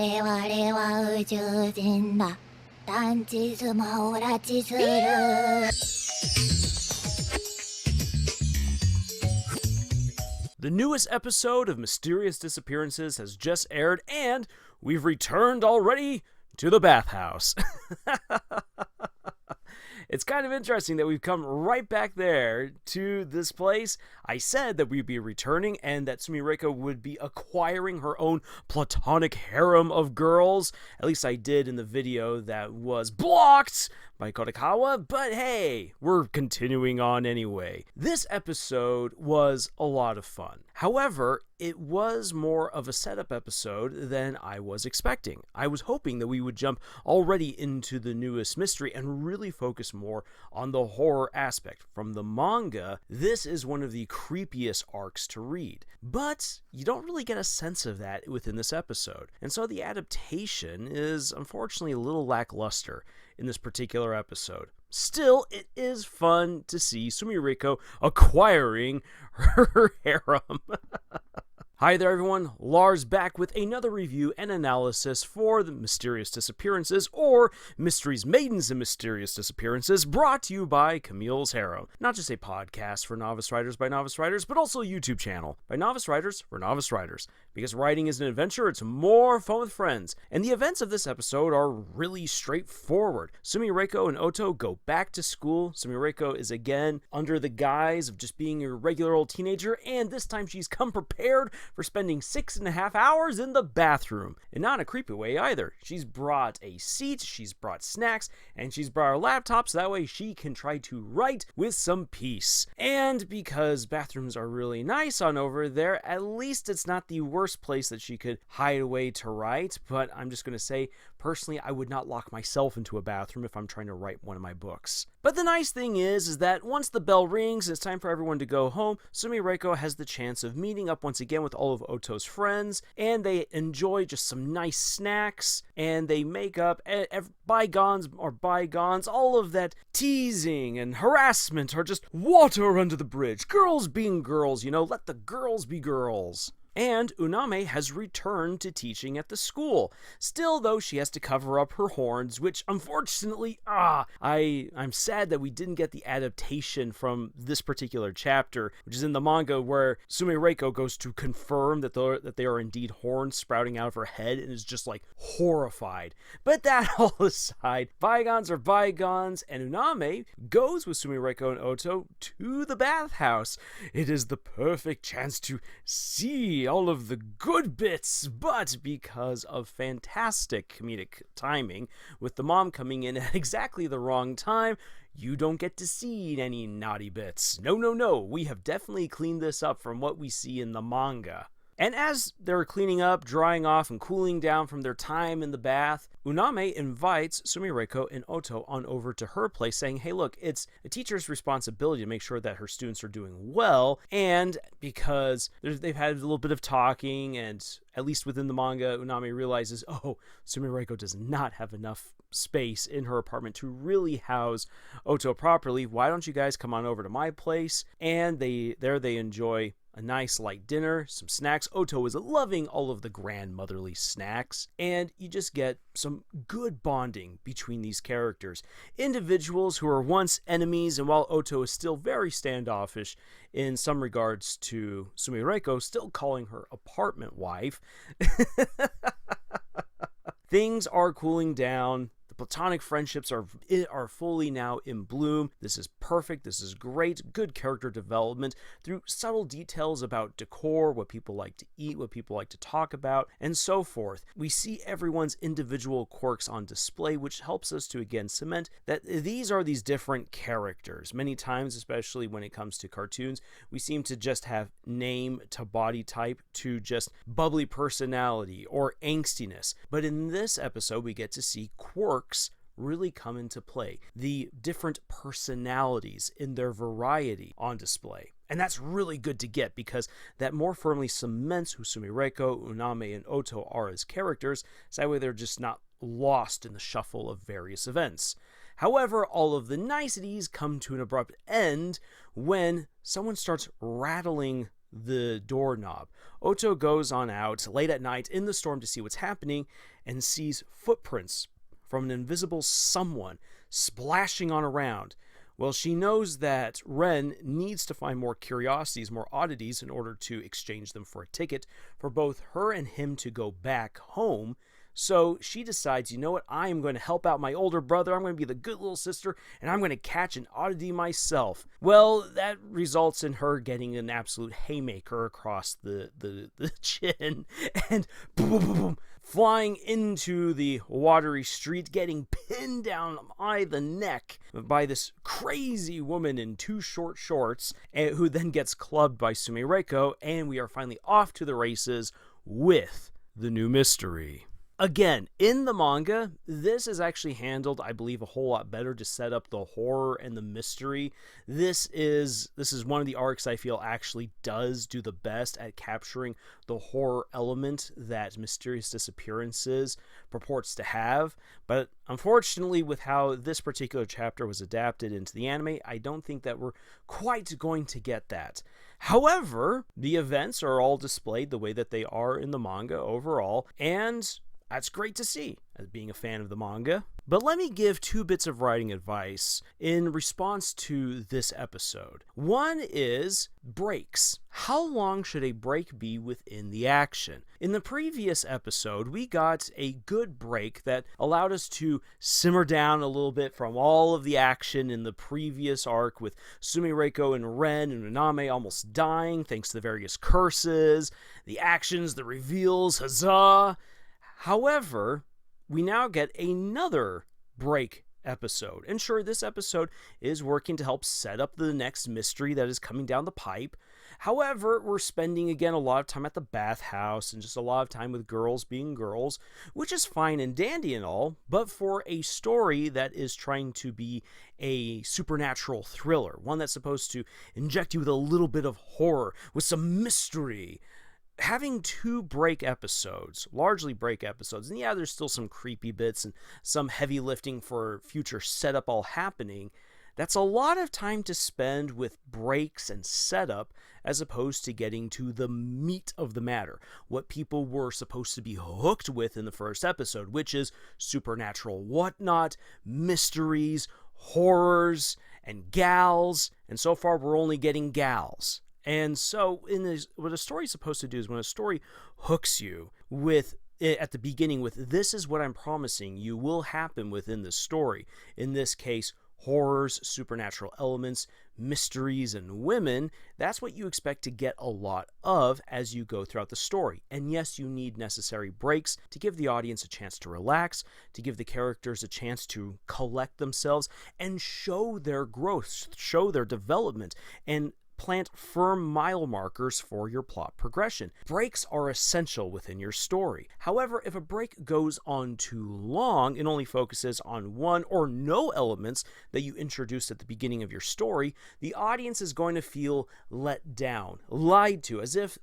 々は宇宙人だ。探知スマホ拉致する。The newest episode of Mysterious Disappearances has just aired, and we've returned already to the bathhouse. It's kind of interesting that we've come right back there to this place. I said that we'd be returning and that Sumireko would be acquiring her own platonic harem of girls. At least I did in the video that was blocked by Kodakawa, but hey, we're continuing on anyway. This episode was a lot of fun. However, it was more of a setup episode than I was expecting. I was hoping that we would jump already into the newest mystery and really focus more on the horror aspect. From the manga, this is one of the creepiest arcs to read, but you don't really get a sense of that within this episode. And so the adaptation is unfortunately a little lackluster in this particular episode. Still, it is fun to see Sumireko acquiring her harem. Hi there everyone, Lars back with another review and analysis for the Mysterious Disappearances, or Mysteries, Maidens, and Mysterious Disappearances, brought to you by Camille's Harem. Not just a podcast for novice writers by novice writers, but also a YouTube channel by novice writers for novice writers. Because writing is an adventure, it's more fun with friends. And the events of this episode are really straightforward. Sumireko and Oto go back to school. Sumireko is again under the guise of just being a regular old teenager, and this time she's come prepared for spending 6.5 hours in the bathroom. And not in a creepy way either. She's brought a seat, she's brought snacks, and she's brought her laptop so that way she can try to write with some peace. And because bathrooms are really nice on over there, at least it's not the worst place that she could hide away to write. But I'm just going to say, personally, I would not lock myself into a bathroom if I'm trying to write one of my books. But the nice thing is that once the bell rings and it's time for everyone to go home, Sumireko has the chance of meeting up once again with all of Oto's friends, and they enjoy just some nice snacks, and they make up. Bygones are bygones. All of that teasing and harassment are just water under the bridge. Girls being girls, let the girls be girls. And Uname has returned to teaching at the school. Still, though, she has to cover up her horns, which unfortunately, I'm sad that we didn't get the adaptation from this particular chapter, which is in the manga where Sumireko goes to confirm that they are indeed horns sprouting out of her head and is just like horrified. But that all aside, bygones are bygones, and Uname goes with Sumireko and Oto to the bathhouse. It is the perfect chance to see all of the good bits, but because of fantastic comedic timing, with the mom coming in at exactly the wrong time, you don't get to see any naughty bits. No, we have definitely cleaned this up from what we see in the manga. And as they're cleaning up, drying off, and cooling down from their time in the bath, Uname invites Sumireko and Oto on over to her place, saying, hey, look, it's a teacher's responsibility to make sure that her students are doing well, and because they've had a little bit of talking, and at least within the manga, Uname realizes, Sumireko does not have enough space in her apartment to really house Oto properly. Why don't you guys come on over to my place? And they enjoy a nice light dinner, some snacks. Oto is loving all of the grandmotherly snacks, and you just get some good bonding between these characters. Individuals who are once enemies, and while Oto is still very standoffish in some regards to Sumireko, still calling her apartment wife, things are cooling down. Platonic friendships are fully now in bloom. This is perfect. This is great. Good character development through subtle details about decor, what people like to eat, what people like to talk about, and so forth. We see everyone's individual quirks on display, which helps us to again cement that these are these different characters. Many times, especially when it comes to cartoons, we seem to just have name to body type to just bubbly personality or angstiness. But in this episode, we get to see quirks really come into play. The different personalities in their variety on display. And that's really good to get because that more firmly cements who Sumireko, Uname, and Oto are as characters, so that way they're just not lost in the shuffle of various events. However, all of the niceties come to an abrupt end when someone starts rattling the doorknob. Oto goes on out late at night in the storm to see what's happening and sees footprints from an invisible someone splashing on around. Well, she knows that Ren needs to find more curiosities, more oddities, in order to exchange them for a ticket for both her and him to go back home. So she decides, you know what, I am going to help out my older brother, I'm going to be the good little sister, and I'm going to catch an oddity myself. Well, that results in her getting an absolute haymaker across the chin, and boom, boom, boom, boom, flying into the watery street, getting pinned down by the neck by this crazy woman in 2 short shorts, who then gets clubbed by Sumireko, and we are finally off to the races with the new mystery. Again, in the manga, this is actually handled, I believe, a whole lot better to set up the horror and the mystery. This is one of the arcs I feel actually does do the best at capturing the horror element that Mysterious Disappearances purports to have. But unfortunately, with how this particular chapter was adapted into the anime, I don't think that we're quite going to get that. However, the events are all displayed the way that they are in the manga overall, and that's great to see, as being a fan of the manga. But let me give 2 bits of writing advice in response to this episode. One is breaks. How long should a break be within the action? In the previous episode, we got a good break that allowed us to simmer down a little bit from all of the action in the previous arc, with Sumireko and Ren and Naname almost dying thanks to the various curses, the actions, the reveals, huzzah! However, we now get another break episode. And sure, this episode is working to help set up the next mystery that is coming down the pipe. However, we're spending, again, a lot of time at the bathhouse and just a lot of time with girls being girls, which is fine and dandy and all, but for a story that is trying to be a supernatural thriller, one that's supposed to inject you with a little bit of horror, with some mystery, having 2 break episodes, largely break episodes, and yeah, there's still some creepy bits and some heavy lifting for future setup all happening, that's a lot of time to spend with breaks and setup as opposed to getting to the meat of the matter, what people were supposed to be hooked with in the first episode, which is supernatural whatnot, mysteries, horrors, and gals, and so far we're only getting gals. And so what a story is supposed to do is when a story hooks you with at the beginning with, this is what I'm promising you will happen within the story. In this case, horrors, supernatural elements, mysteries, and women. That's what you expect to get a lot of as you go throughout the story. And yes, you need necessary breaks to give the audience a chance to relax, to give the characters a chance to collect themselves and show their growth, show their development, and plant firm mile markers for your plot progression. Breaks are essential within your story. However, if a break goes on too long and only focuses on one or no elements that you introduced at the beginning of your story, the audience is going to feel let down, lied to, as if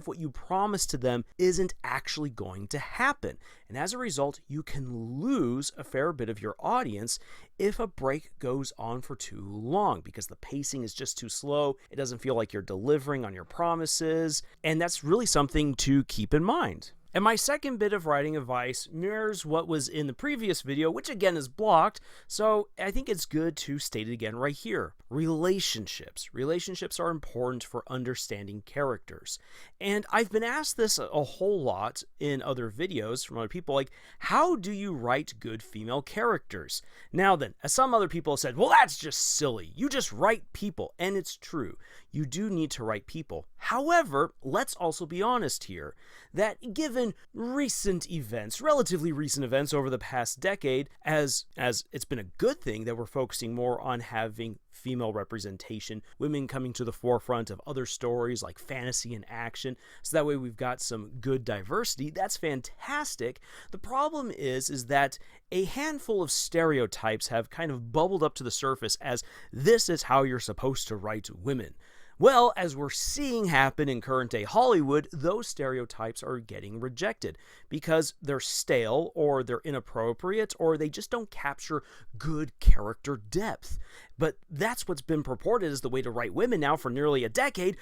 what you promised to them isn't actually going to happen. And as a result, you can lose a fair bit of your audience if a break goes on for too long, because the pacing is just too slow. It doesn't feel like you're delivering on your promises, and that's really something to keep in mind. And my second bit of writing advice mirrors what was in the previous video, which again is blocked, so I think it's good to state it again right here. Relationships. Relationships are important for understanding characters. And I've been asked this a whole lot in other videos from other people, like, how do you write good female characters? Now then, as some other people have said, well, that's just silly. You just write people. And it's true. You do need to write people. However, let's also be honest here, that given recent events, relatively recent events over the past decade, as it's been a good thing that we're focusing more on having female representation, women coming to the forefront of other stories like fantasy and action, so that way we've got some good diversity. That's fantastic. The problem is that a handful of stereotypes have kind of bubbled up to the surface as this is how you're supposed to write women. Well, as we're seeing happen in current day Hollywood, those stereotypes are getting rejected because they're stale or they're inappropriate or they just don't capture good character depth. But that's what's been purported as the way to write women now for nearly a decade.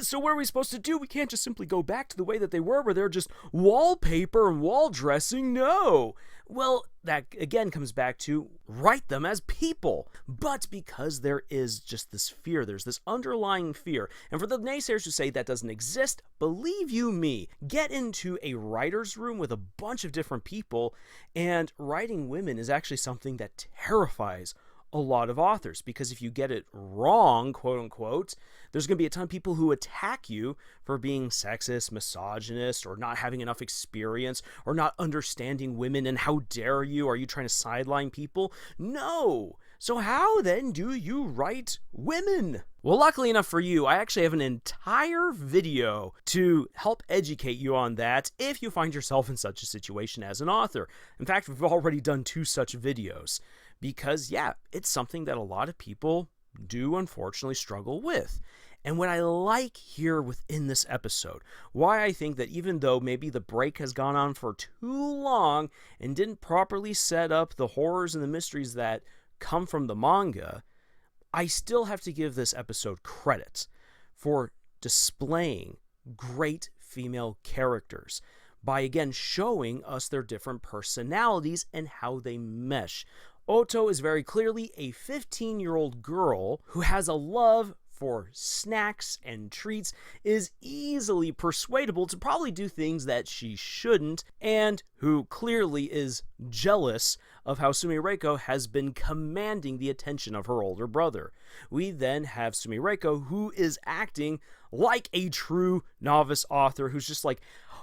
So what are we supposed to do? We can't just simply go back to the way that they were, where they're just wallpaper and wall dressing. No. Well, that again comes back to write them as people. But because there is just this fear, there's this underlying fear. And for the naysayers who say that doesn't exist, believe you me, get into a writer's room with a bunch of different people, and writing women is actually something that terrifies a lot of authors, because if you get it wrong, quote unquote, there's going to be a ton of people who attack you for being sexist, misogynist, or not having enough experience, or not understanding women, and how dare you, are you trying to sideline people? No! So how then do you write women? Well, luckily enough for you, I actually have an entire video to help educate you on that if you find yourself in such a situation as an author. In fact, we've already done 2 such videos. Because, yeah, it's something that a lot of people do unfortunately struggle with. And what I like here within this episode, why I think that even though maybe the break has gone on for too long and didn't properly set up the horrors and the mysteries that come from the manga, I still have to give this episode credit for displaying great female characters by, again, showing us their different personalities and how they mesh. Oto is very clearly a 15-year-old girl who has a love for snacks and treats, is easily persuadable to probably do things that she shouldn't, and who clearly is jealous of how Sumireko has been commanding the attention of her older brother. We then have Sumireko, who is acting like a true novice author, who's just like,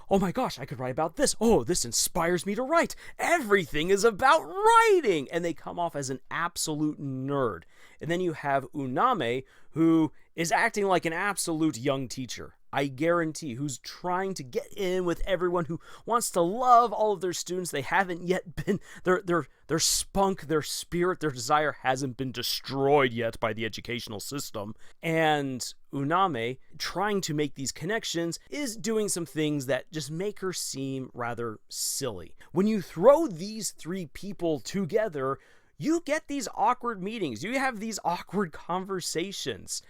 oh my gosh, I could write about this. Oh, this inspires me to write. Everything is about writing. And they come off as an absolute nerd. And then you have Uname, who is acting like an absolute young teacher. I guarantee, who's trying to get in with everyone, who wants to love all of their students. They haven't yet been, their spunk, their spirit, their desire hasn't been destroyed yet by the educational system. And Uname, trying to make these connections, is doing some things that just make her seem rather silly. When you throw these 3 people together, you get these awkward meetings. You have these awkward conversations.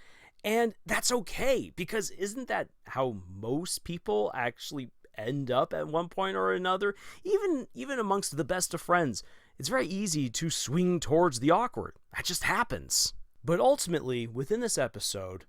And that's okay, because isn't that how most people actually end up at one point or another? Even amongst the best of friends, it's very easy to swing towards the awkward. That just happens. But ultimately, within this episode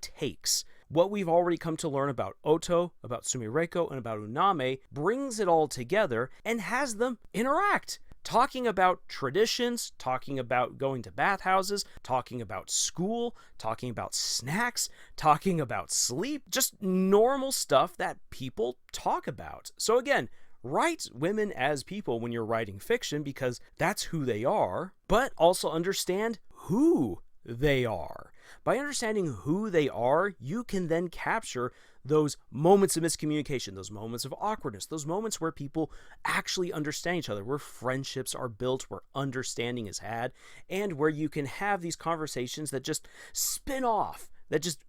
takes what we've already come to learn about Oto, about Sumireko, and about Uname, brings it all together and has them interact. Talking about traditions, talking about going to bathhouses, talking about school, talking about snacks, talking about sleep, just normal stuff that people talk about. So again, write women as people when you're writing fiction, because that's who they are, but also understand who they are. By understanding who they are, you can then capture those moments of miscommunication, those moments of awkwardness, those moments where people actually understand each other, where friendships are built, where understanding is had, and where you can have these conversations that just spin off, that just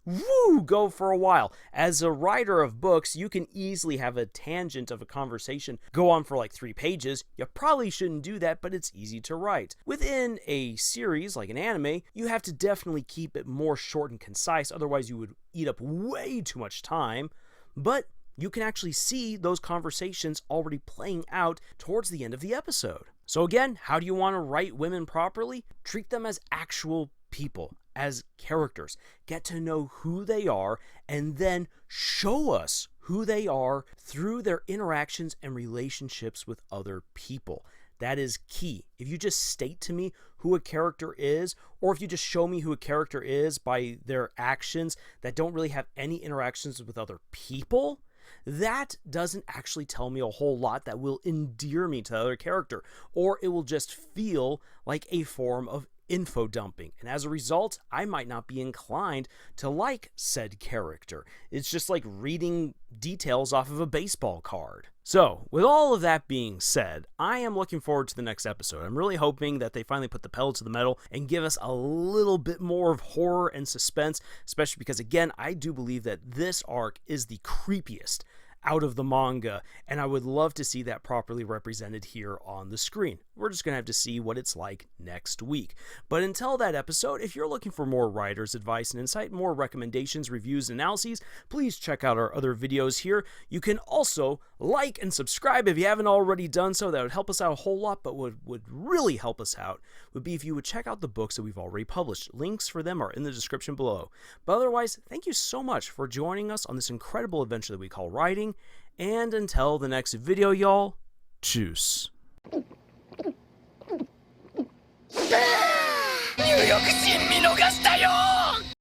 go for a while. As a writer of books, you can easily have a tangent of a conversation go on for like 3 pages. You probably shouldn't do that, but it's easy to write. Within a series like an anime, you have to definitely keep it more short and concise, otherwise you would eat up way too much time. But you can actually see those conversations already playing out towards the end of the episode. So again, how do you want to write women properly? Treat them as actual people, as characters. Get to know who they are, and then show us who they are through their interactions and relationships with other people. That is key. If you just state to me who a character is, or if you just show me who a character is by their actions that don't really have any interactions with other people, that doesn't actually tell me a whole lot that will endear me to the other character, or it will just feel like a form of info dumping, and as a result, I might not be inclined to like said character. It's just like reading details off of a baseball card. So, with all of that being said, I am looking forward to the next episode. I'm really hoping that they finally put the pedal to the metal and give us a little bit more of horror and suspense, especially because, again, I do believe that this arc is the creepiest out of the manga, and I would love to see that properly represented here on the screen. We're just going to have to see what it's like next week. But until that episode, if you're looking for more writer's advice and insight, more recommendations, reviews, and analyses, please check out our other videos here. You can also like and subscribe if you haven't already done so. That would help us out a whole lot, but what would really help us out would be if you would check out the books that we've already published. Links for them are in the description below. But otherwise, thank you so much for joining us on this incredible adventure that we call writing. And until the next video, y'all, tschüss. 入浴シーン見逃したよ